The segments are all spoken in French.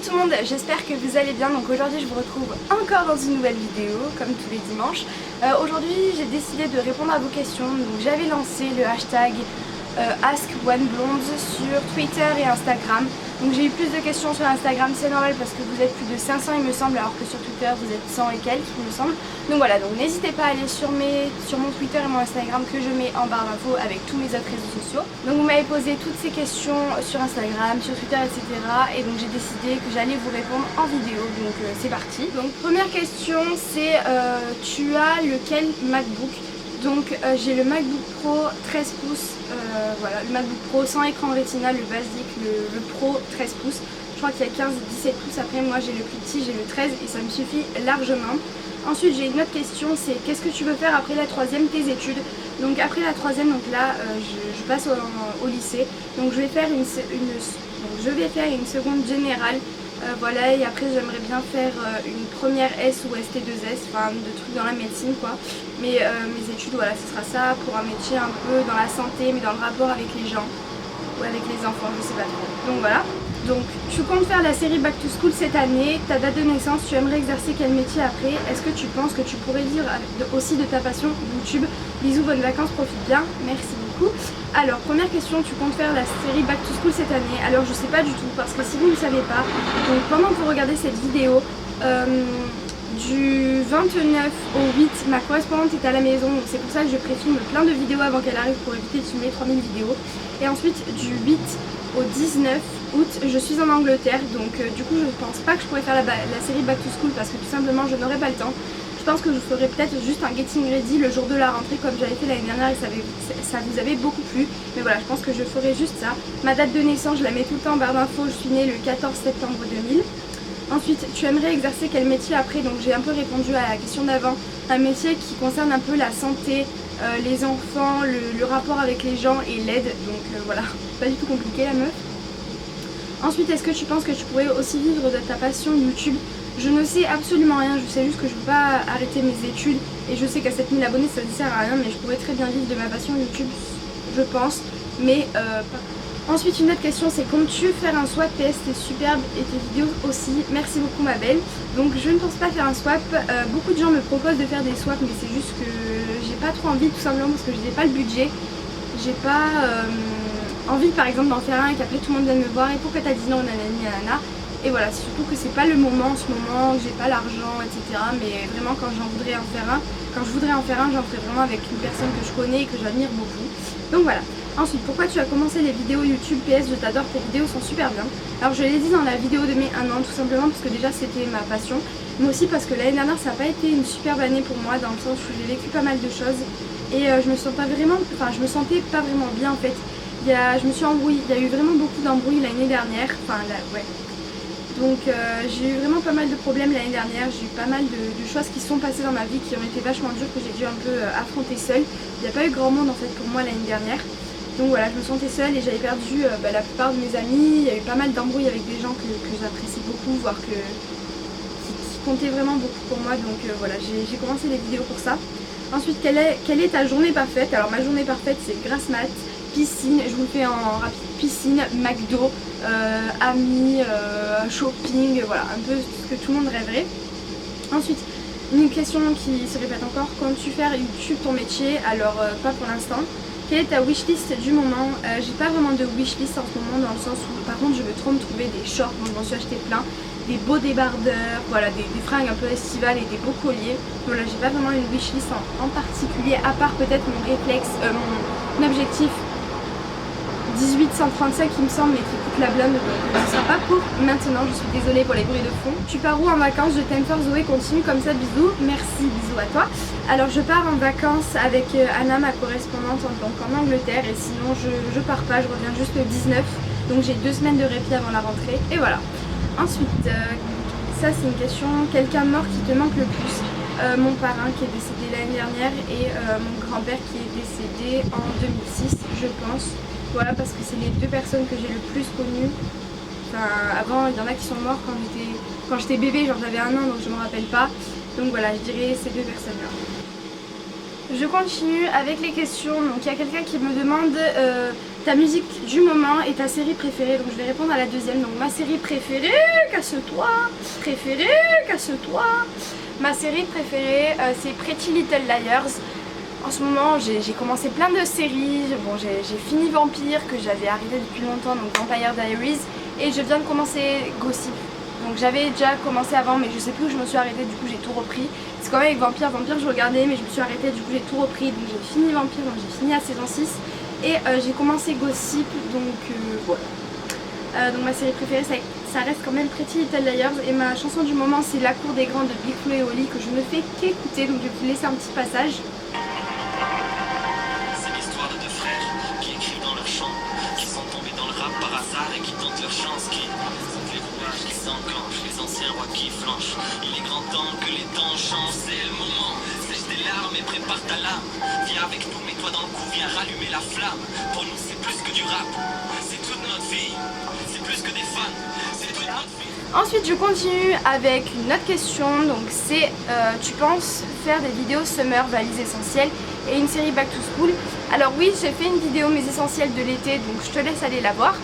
Bonjour tout le monde, j'espère que vous allez bien. Donc aujourd'hui je vous retrouve encore dans une nouvelle vidéo comme tous les dimanches. Aujourd'hui j'ai décidé de répondre à vos questions. Donc j'avais lancé le hashtag AskOneBlonde sur Twitter et Instagram. Donc j'ai eu plus de questions sur Instagram, c'est normal parce que vous êtes plus de 500 il me semble, alors que sur Twitter vous êtes 100 et quelques il me semble. Donc voilà, donc n'hésitez pas à aller sur mon Twitter et mon Instagram que je mets en barre d'infos avec tous mes autres réseaux sociaux. Donc vous m'avez posé toutes ces questions sur Instagram, sur Twitter, etc. Et donc j'ai décidé que j'allais vous répondre en vidéo, donc c'est parti. Donc première question c'est tu as lequel MacBook? Donc j'ai le MacBook Pro 13 pouces, voilà, le MacBook Pro sans écran Retina, le basique, le Pro 13 pouces. Je crois qu'il y a 15 et 17 pouces, après moi j'ai le plus petit, j'ai le 13 et ça me suffit largement. Ensuite j'ai une autre question, c'est qu'est-ce que tu veux faire après la troisième, tes études? Donc après la troisième, donc là je passe au lycée, donc je vais faire une seconde générale. Voilà, et après j'aimerais bien faire une première S ou ST2S, enfin de trucs dans la médecine quoi. Mais mes études, voilà, ce sera ça pour un métier un peu dans la santé, mais dans le rapport avec les gens ou avec les enfants, je sais pas trop. Donc voilà. Donc tu comptes faire la série Back to School cette année, ta date de naissance, tu aimerais exercer quel métier après? Est-ce que tu penses que tu pourrais vivre aussi de ta passion YouTube? Bisous, bonnes vacances, profite bien, merci beaucoup. Alors première question, tu comptes faire la série Back to School cette année? Alors je sais pas du tout, parce que si vous ne le savez pas, donc pendant que vous regardez cette vidéo, du 29 au 8, ma correspondante est à la maison, donc c'est pour ça que je préfilme plein de vidéos avant qu'elle arrive pour éviter de filmer 3000 vidéos. Et ensuite du 8 au 19 août, je suis en Angleterre, donc du coup je pense pas que je pourrais faire la série Back to School parce que tout simplement je n'aurais pas le temps. Je pense que je ferai peut-être juste un getting ready le jour de la rentrée comme j'avais fait l'année dernière et ça vous avait beaucoup plu. Mais voilà, je pense que je ferai juste ça. Ma date de naissance, je la mets tout le temps en barre d'infos, je suis née le 14 septembre 2000. Ensuite, tu aimerais exercer quel métier après? Donc j'ai un peu répondu à la question d'avant. Un métier qui concerne un peu la santé, les enfants, le rapport avec les gens et l'aide. Donc voilà, pas du tout compliqué la meuf. Ensuite, est-ce que tu penses que tu pourrais aussi vivre de ta passion YouTube? Je ne sais absolument rien, je sais juste que je ne veux pas arrêter mes études. Et je sais qu'à 7000 abonnés ça ne sert à rien, mais je pourrais très bien vivre de ma passion YouTube, je pense. Mais ensuite une autre question, c'est comptes-tu faire un swap? PS, c'est superbe et tes vidéos aussi, merci beaucoup ma belle. Donc je ne pense pas faire un swap, beaucoup de gens me proposent de faire des swaps, mais c'est juste que j'ai pas trop envie, tout simplement parce que je n'ai pas le budget. J'ai pas envie par exemple d'en faire un et qu'après tout le monde vienne me voir et pourquoi t'as dit non, nanani nanana. Et voilà, c'est surtout que c'est pas le moment en ce moment, que j'ai pas l'argent, etc. Mais vraiment quand je voudrais en faire un, j'en ferai vraiment avec une personne que je connais et que j'admire beaucoup. Donc voilà. Ensuite, pourquoi tu as commencé les vidéos YouTube? PS, je t'adore, tes vidéos sont super bien. Alors je l'ai dit dans la vidéo de mes 1 an, tout simplement parce que déjà c'était ma passion. Mais aussi parce que l'année dernière ça n'a pas été une superbe année pour moi, dans le sens où j'ai vécu pas mal de choses. Et je me sentais pas vraiment bien en fait. Je me suis embrouillée, il y a eu vraiment beaucoup d'embrouilles l'année dernière, enfin là, ouais. Donc j'ai eu vraiment pas mal de problèmes l'année dernière, j'ai eu pas mal de choses qui se sont passées dans ma vie qui ont été vachement dures, que j'ai dû un peu affronter seule. Il n'y a pas eu grand monde en fait pour moi l'année dernière. Donc voilà, je me sentais seule et j'avais perdu la plupart de mes amis. Il y a eu pas mal d'embrouilles avec des gens que j'apprécie beaucoup, voire qui comptaient vraiment beaucoup pour moi. Donc voilà, j'ai commencé les vidéos pour ça. Ensuite, quelle est ta journée parfaite? Alors ma journée parfaite c'est grasse mat, piscine, je vous le fais en rapide, piscine, McDo, amis, shopping, voilà, un peu ce que tout le monde rêverait. Ensuite, une question qui se répète encore, comptes-tu faire YouTube ton métier? Alors pas pour l'instant. Quelle est ta wishlist du moment? J'ai pas vraiment de wishlist en ce moment dans le sens où par contre je veux trop me trouver des shorts, donc je m'en suis acheté plein, des beaux débardeurs, voilà, des fringues un peu estivales et des beaux colliers. Voilà, j'ai pas vraiment une wishlist en particulier, à part peut-être mon réflexe, mon objectif 1835 il me semble, mais qui coûte la blinde, donc ce sera pas pour maintenant, je suis désolée pour les bruits de fond. Tu pars où en vacances? Je t'aime fort Zoé, continue comme ça, bisous, merci, bisous à toi. Alors je pars en vacances avec Anna, ma correspondante, donc en Angleterre, et sinon je pars pas, je reviens juste le 19, donc j'ai 2 semaines de répit avant la rentrée, et voilà. Ensuite, ça c'est une question, quelqu'un mort qui te manque le plus? Mon parrain qui est décédé l'année dernière et mon grand-père qui est décédé en 2006, je pense. Voilà, parce que c'est les 2 personnes que j'ai le plus connues. Enfin, avant, il y en a qui sont morts quand j'étais bébé, genre j'avais 1 an, donc je me rappelle pas. Donc voilà, je dirais ces 2 personnes-là. Je continue avec les questions. Donc il y a quelqu'un qui me demande ta musique du moment et ta série préférée. Donc je vais répondre à la deuxième. Donc ma série préférée, casse-toi. Ma série préférée c'est Pretty Little Liars. En ce moment j'ai commencé plein de séries. Bon, j'ai fini Vampire que j'avais arrêté depuis longtemps, donc Vampire Diaries. Et je viens de commencer Gossip. Donc j'avais déjà commencé avant mais je sais plus où je me suis arrêtée, du coup j'ai tout repris. C'est quand même avec Vampire je regardais mais je me suis arrêtée, du coup j'ai tout repris. Donc j'ai fini Vampire, donc j'ai fini la saison 6. Et j'ai commencé Gossip, donc voilà. Donc ma série préférée ça reste quand même Pretty Little Liars. Et ma chanson du moment c'est La Cour des Grands de Big Flo et Oli que je ne fais qu'écouter. Donc je vais vous laisser un petit passage. C'est l'histoire de deux frères qui écrivent dans leur chant, qui sont tombés dans le rap par hasard et qui tentent leur chance, qui sont les rouages qui s'enclenchent, les anciens rois qui flanchent. Il est grand temps que les temps changent, c'est le moment. Sèche tes larmes et prépare ta lame. Viens avec nous, mets-toi dans le coup, viens rallumer la flamme. Pour nous c'est plus que du rap, c'est toute notre vie. C'est plus que des fans, c'est toute notre vie. Ensuite je continue avec une autre question. Donc c'est tu penses faire des vidéos summer valises essentielles et une série back to school. Alors oui, j'ai fait une vidéo mes essentiels de l'été, donc je te laisse aller la voir.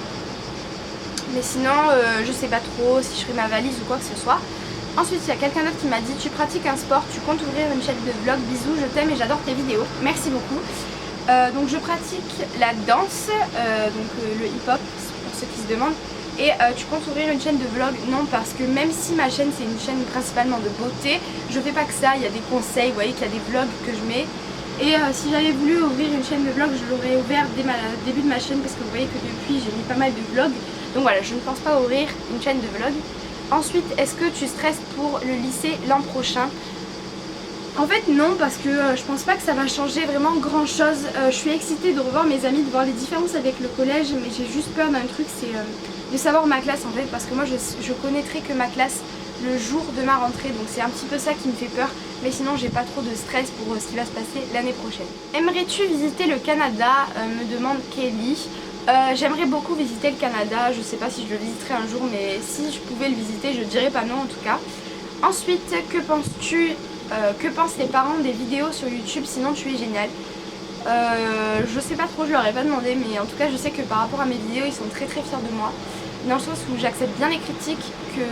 Mais sinon je sais pas trop si je ferai ma valise ou quoi que ce soit. Ensuite il y a quelqu'un d'autre qui m'a dit tu pratiques un sport, tu comptes ouvrir une chaîne de vlog, bisous, je t'aime et j'adore tes vidéos. Merci beaucoup. Donc je pratique la danse, le hip-hop pour ceux qui se demandent. Et tu comptes ouvrir une chaîne de vlog? Non, parce que même si ma chaîne c'est une chaîne principalement de beauté, je fais pas que ça, il y a des conseils, vous voyez qu'il y a des vlogs que je mets. Et si j'avais voulu ouvrir une chaîne de vlog, je l'aurais ouvert dès le début de ma chaîne parce que vous voyez que depuis j'ai mis pas mal de vlogs. Donc voilà, je ne pense pas ouvrir une chaîne de vlog. Ensuite, est-ce que tu stresses pour le lycée l'an prochain? En fait non, parce que je pense pas que ça va changer vraiment grand chose. Je suis excitée de revoir mes amis, de voir les différences avec le collège, mais j'ai juste peur d'un truc, c'est de savoir ma classe en fait, parce que moi je connaîtrai que ma classe le jour de ma rentrée, donc c'est un petit peu ça qui me fait peur, mais sinon j'ai pas trop de stress pour ce qui va se passer l'année prochaine. Aimerais-tu visiter le Canada, me demande Kelly. J'aimerais beaucoup visiter le Canada, je sais pas si je le visiterai un jour, mais si je pouvais le visiter je dirais pas non en tout cas. Ensuite, que penses-tu, que pensent tes parents des vidéos sur YouTube, sinon tu es génial? Je sais pas trop, je leur ai pas demandé, mais en tout cas je sais que par rapport à mes vidéos ils sont très fiers de moi, dans le sens où j'accepte bien les critiques, que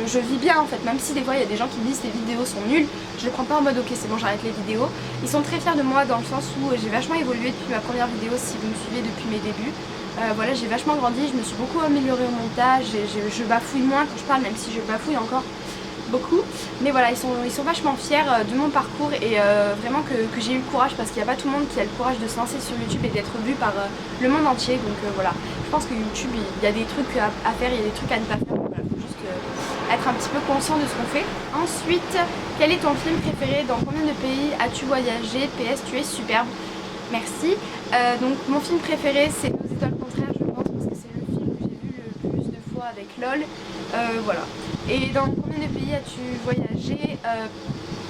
je vis bien en fait, même si des fois il y a des gens qui me disent tes vidéos sont nulles, je le prends pas en mode ok c'est bon j'arrête les vidéos. Ils sont très fiers de moi dans le sens où j'ai vachement évolué depuis ma première vidéo, si vous me suivez depuis mes débuts. Voilà, j'ai vachement grandi, je me suis beaucoup améliorée au montage, je bafouille moins quand je parle, même si je bafouille encore beaucoup, mais voilà, ils sont vachement fiers de mon parcours et vraiment que j'ai eu le courage, parce qu'il n'y a pas tout le monde qui a le courage de se lancer sur YouTube et d'être vu par le monde entier. Donc voilà, je pense que YouTube il y a des trucs à faire, il y a des trucs à ne pas faire, donc voilà, faut juste être un petit peu conscient de ce qu'on fait. Ensuite, quel est ton film préféré? Dans combien de pays as-tu voyagé? PS, tu es superbe. Merci. Donc mon film préféré c'est Nos étoiles contraires, je pense, parce que c'est le film que j'ai vu le plus de fois avec LOL. Voilà. Et dans combien de pays as-tu voyagé?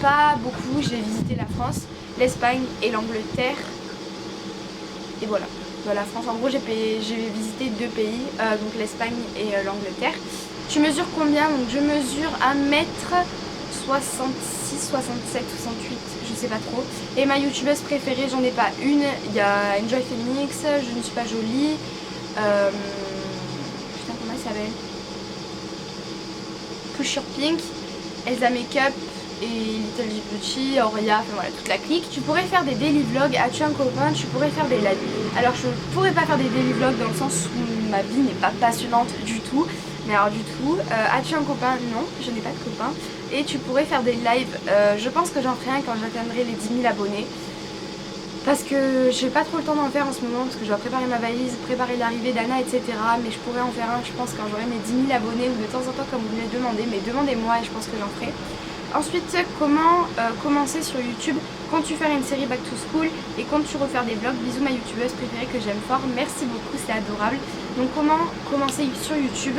Pas beaucoup, j'ai visité la France, l'Espagne et l'Angleterre. Et voilà, la France, en gros j'ai visité 2 pays, donc l'Espagne et l'Angleterre. Tu mesures combien? Donc je mesure 1m66, 67, 68, je sais pas trop. Et ma youtubeuse préférée, j'en ai pas une, il y a Enjoy Phoenix, Je ne suis pas jolie, putain comment elle s'appelle? Push Your Pink, Elsa Makeup et Little Djibouti, Auria, enfin voilà, toute la clique. Tu pourrais faire des daily vlogs, as-tu un copain? Tu pourrais faire des lives. Alors je pourrais pas faire des daily vlogs dans le sens où ma vie n'est pas passionnante du tout. Mais alors du tout, as-tu un copain? Non, je n'ai pas de copain. Et tu pourrais faire des lives, je pense que j'en ferai un quand j'atteindrai les 10 000 abonnés. Parce que j'ai pas trop le temps d'en faire en ce moment, parce que je dois préparer ma valise, préparer l'arrivée d'Anna, etc. Mais je pourrais en faire un, je pense, quand j'aurai mes 10 000 abonnés, ou de temps en temps comme vous me le demandez, mais demandez-moi et je pense que j'en ferai. Ensuite, comment commencer sur YouTube? Comptes-tu faire une série Back to School? Et comptes-tu refaire des vlogs? Bisous ma youtubeuse préférée que j'aime fort, merci beaucoup, c'est adorable. Donc comment commencer sur YouTube?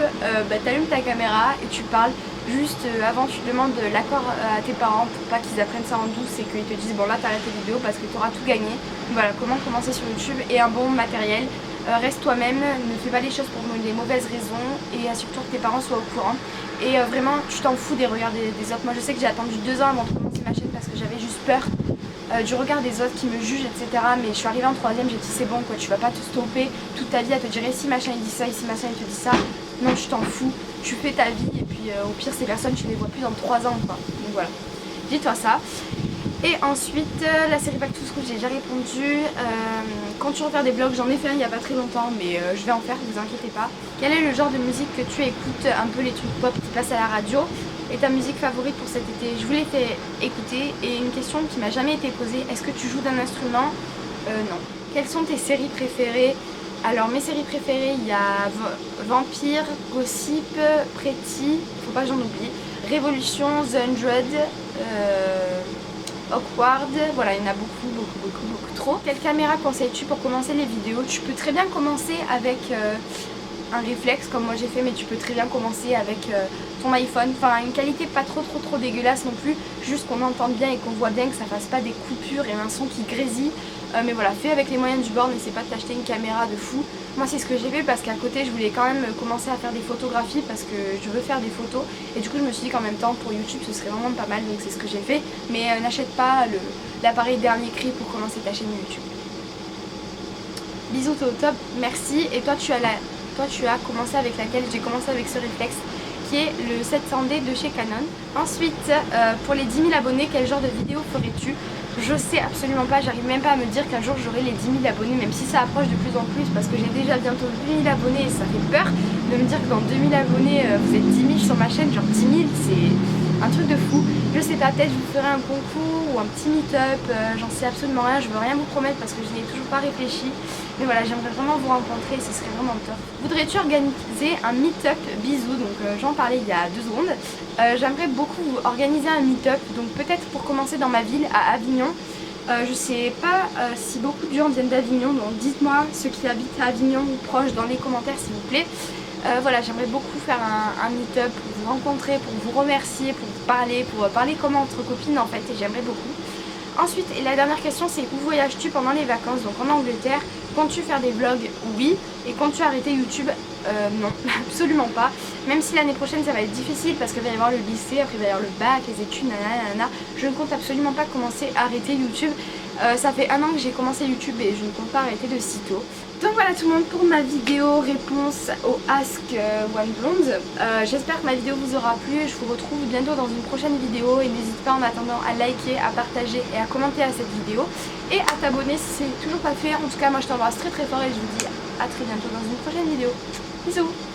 T'allumes ta caméra et tu parles. Juste avant tu demandes l'accord à tes parents pour pas qu'ils apprennent ça en douce et qu'ils te disent bon là t'arrêtes tes vidéos parce que tu auras tout gagné. Voilà comment commencer sur YouTube et un bon matériel. Reste toi-même, ne fais pas les choses pour les mauvaises raisons et assure-toi que tes parents soient au courant. Et vraiment tu t'en fous des regards des autres. Moi je sais que j'ai attendu 2 ans avant de commencer ma chaîne parce que j'avais juste peur du regard des autres qui me jugent, etc. Mais je suis arrivée en 3ème, j'ai dit c'est bon quoi, tu vas pas te stopper toute ta vie à te dire ici machin il dit ça, ici machin il te dit ça. Non, tu t'en fous, tu fais ta vie et puis au pire ces personnes tu les vois plus dans 3 ans quoi. Donc voilà, dis-toi ça. Et ensuite la série Back to School j'ai déjà répondu. Quand tu veux faire des vlogs, j'en ai fait un il n'y a pas très longtemps mais je vais en faire, vous inquiétez pas. Quel est le genre de musique que tu écoutes, un peu les trucs pop qui passent à la radio? Et ta musique favorite pour cet été? Je vous l'ai fait écouter. Et une question qui m'a jamais été posée, est-ce que tu joues d'un instrument? Non. Quelles sont tes séries préférées? Alors mes séries préférées, il y a Vampire, Gossip, Pretty, faut pas que j'en oublie, Révolution, The 100, Awkward, voilà il y en a beaucoup trop. Quelle caméra conseilles-tu pour commencer les vidéos? Tu peux très bien commencer avec un réflexe comme moi j'ai fait, mais tu peux très bien commencer avec ton iPhone, enfin une qualité pas trop dégueulasse non plus, juste qu'on entende bien et qu'on voit bien, que ça fasse pas des coupures et un son qui grésille. Mais voilà, fais avec les moyens du bord, n'essaie pas de t'acheter une caméra de fou. Moi c'est ce que j'ai fait parce qu'à côté je voulais quand même commencer à faire des photographies parce que je veux faire des photos. Et du coup je me suis dit qu'en même temps pour YouTube ce serait vraiment pas mal, donc c'est ce que j'ai fait. Mais n'achète pas l'appareil dernier cri pour commencer ta chaîne YouTube. Bisous, t'es au top, merci. Et toi tu as commencé avec laquelle? J'ai commencé avec ce réflexe qui est le 700D de chez Canon. Ensuite pour les 10 000 abonnés, quel genre de vidéo ferais-tu? Je sais absolument pas, j'arrive même pas à me dire qu'un jour j'aurai les 10 000 abonnés, même si ça approche de plus en plus parce que j'ai déjà bientôt 2000 abonnés et ça fait peur de me dire que dans 2000 abonnés vous êtes 10 000 sur ma chaîne, genre 10 000 c'est un truc de fou. Je sais pas, peut-être je vous ferai un concours ou un petit meet-up, j'en sais absolument rien, je veux rien vous promettre parce que je n'ai toujours pas réfléchi. Mais voilà, j'aimerais vraiment vous rencontrer, ce serait vraiment top. Voudrais-tu organiser un meet-up? Bisous, donc j'en parlais il y a 2 secondes. J'aimerais beaucoup organiser un meet-up, donc peut-être pour commencer dans ma ville, à Avignon. Je sais pas si beaucoup de gens viennent d'Avignon, donc dites-moi ceux qui habitent à Avignon ou proches dans les commentaires s'il vous plaît. Voilà, j'aimerais beaucoup faire un meet-up pour vous rencontrer, pour vous remercier, pour parler comme entre copines en fait, et j'aimerais beaucoup. Ensuite, et la dernière question c'est où voyages-tu pendant les vacances? Donc en Angleterre. Comptes-tu faire des vlogs? Oui. Et comptes-tu arrêter YouTube? Non, absolument pas. Même si l'année prochaine ça va être difficile parce qu'il va y avoir le lycée, après il va y avoir le bac, les études, nanana. Je ne compte absolument pas commencer à arrêter YouTube. Ça fait 1 an que j'ai commencé YouTube et je ne compte pas arrêter de sitôt. Donc voilà tout le monde pour ma vidéo réponse au Ask One Blonde. J'espère que ma vidéo vous aura plu. Je vous retrouve bientôt dans une prochaine vidéo et n'hésite pas en attendant à liker, à partager et à commenter à cette vidéo et à t'abonner si c'est toujours pas fait. En tout cas moi je t'embrasse très fort et je vous dis à très bientôt dans une prochaine vidéo. Bisous.